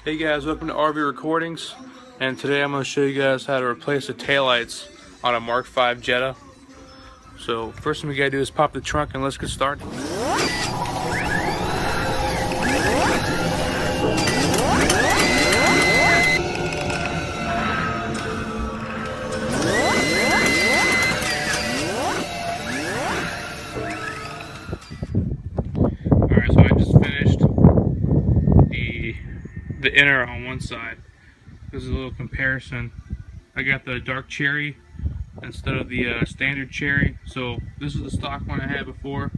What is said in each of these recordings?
Hey guys, welcome to RV Recordings, and today I'm going to show you guys how to replace the taillights on a Mark V Jetta. So first thing we got to do is pop the trunk and let's get started. Alright, so I just finished the inner on one side. This is a little comparison. I got the dark cherry instead of the standard cherry. So this is the stock one I had before,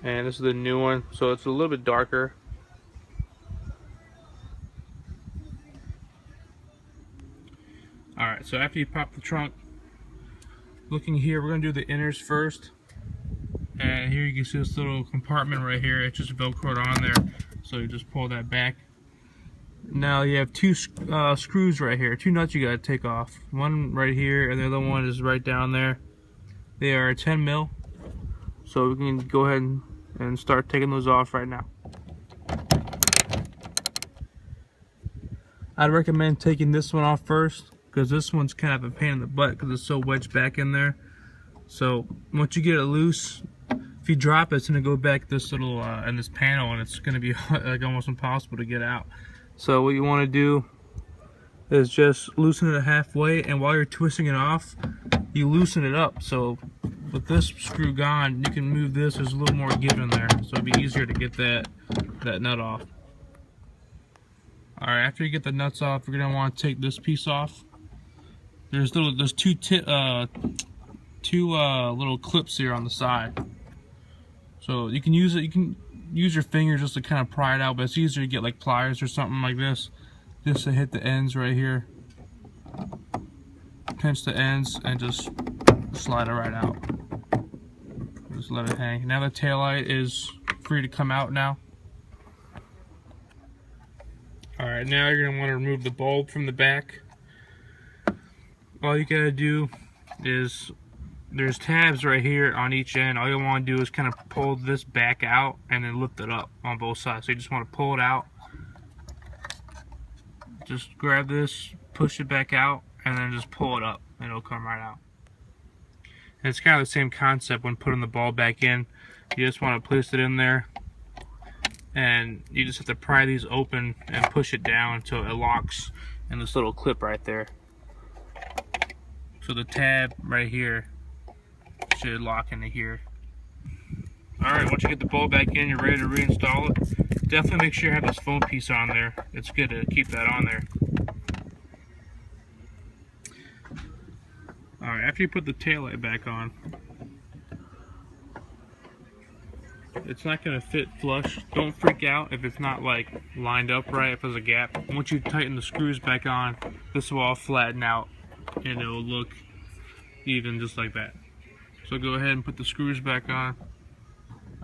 and this is the new one, so it's a little bit darker. Alright, so after you pop the trunk, looking here, we're going to do the inners first. And here you can see this little compartment right here. It's just velcroed on there, so you just pull that back. Now you have two screws right here, two nuts you got to take off. One right here and the other one is right down there. They are 10 mil, so we can go ahead and start taking those off right now. I'd recommend taking this one off first, because this one's kind of a pain in the butt because it's so wedged back in there. So once you get it loose, if you drop it, it's going to go back this little in this panel, and it's going to be like almost impossible to get out. So what you want to do is just loosen it halfway, and while you're twisting it off, you loosen it up. So with this screw gone, you can move this. There's a little more give in there, so it'll be easier to get that nut off. Alright, after you get the nuts off, you're going to want to take this piece off. There's two little clips here on the side. So you can use your fingers just to kind of pry it out, but it's easier to get like pliers or something like this, just to hit the ends right here. Pinch the ends and just slide it right out. Just let it hang. Now the taillight is free to come out now. Alright, now you're going to want to remove the bulb from the back. All you gotta do is, there's tabs right here on each end. All you want to do is kind of pull this back out and then lift it up on both sides. So you just want to pull it out. Just grab this, push it back out, and then just pull it up, and it'll come right out. And it's kind of the same concept when putting the ball back in. You just want to place it in there, and you just have to pry these open and push it down until it locks in this little clip right there. So the tab right here should lock into here. Alright, once you get the bulb back in, you're ready to reinstall it. Definitely make sure you have this foam piece on there. It's good to keep that on there. Alright, after you put the taillight back on, it's not going to fit flush. Don't freak out if it's not like lined up right, if there's a gap. Once you tighten the screws back on, this will all flatten out and it will look even just like that. So go ahead and put the screws back on.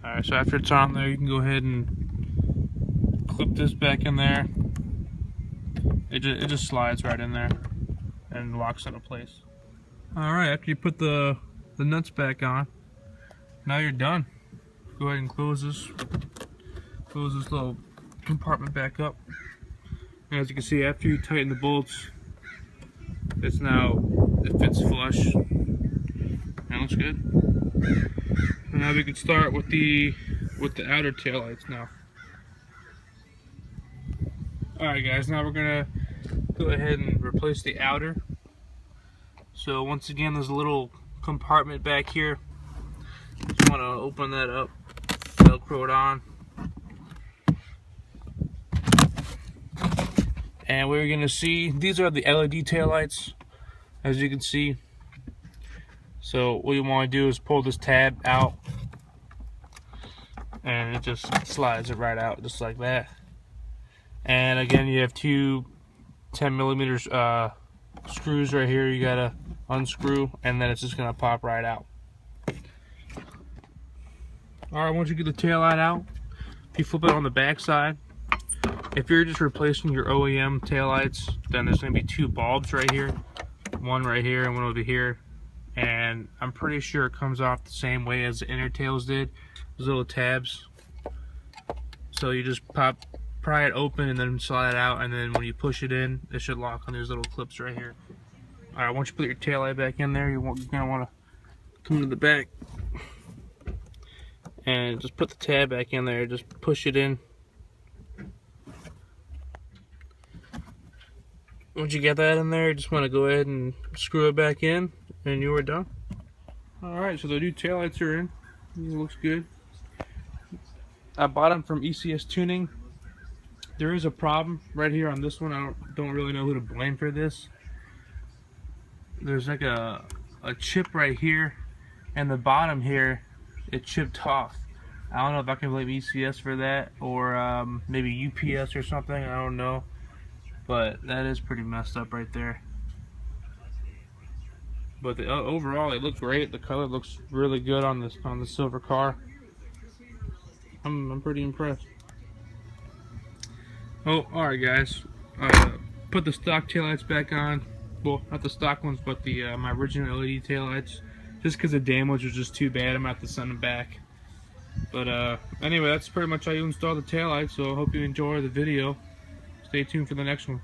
Alright, so after it's on there, you can go ahead and clip this back in there. It just slides right in there and locks into place. Alright, after you put the nuts back on, now you're done. Go ahead and close this little compartment back up. And as you can see, after you tighten the bolts, it fits flush and looks good. And now we can start with the outer taillights now. Alright guys, now we're gonna go ahead and replace the outer. So once again, there's a little compartment back here. Just want to open that up, velcro it on. And we're going to see, these are the LED taillights, as you can see. So what you want to do is pull this tab out, and it just slides it right out, just like that. And again, you have two 10mm screws right here. You got to unscrew, and then it's just going to pop right out. Alright, once you get the taillight out, if you flip it on the back side, if you're just replacing your OEM taillights, then there's going to be two bulbs right here. One right here and one over here. And I'm pretty sure it comes off the same way as the inner tails did. Those little tabs. So you just pop pry it open and then slide it out, and then when you push it in, it should lock on these little clips right here. Alright, once you put your taillight back in there, you're gonna want to come to the back and just put the tab back in there. Just push it in. Once you get that in there, you just want to go ahead and screw it back in, and you are done. Alright, so the new taillights are in. It looks good. I bought them from ECS Tuning. There is a problem right here on this one. I don't really know who to blame for this. There's like a chip right here, and the bottom here, it chipped off. I don't know if I can blame ECS for that, or maybe UPS or something. I don't know. But that is pretty messed up right there. But overall, it looked great. The color looks really good on the silver car. I'm pretty impressed. Oh, alright guys. Put the stock taillights back on. Well, not the stock ones, but the my original LED taillights. Just because the damage was just too bad, I'm going to have to send them back. But anyway, that's pretty much how you install the taillights. So I hope you enjoy the video. Stay tuned for the next one.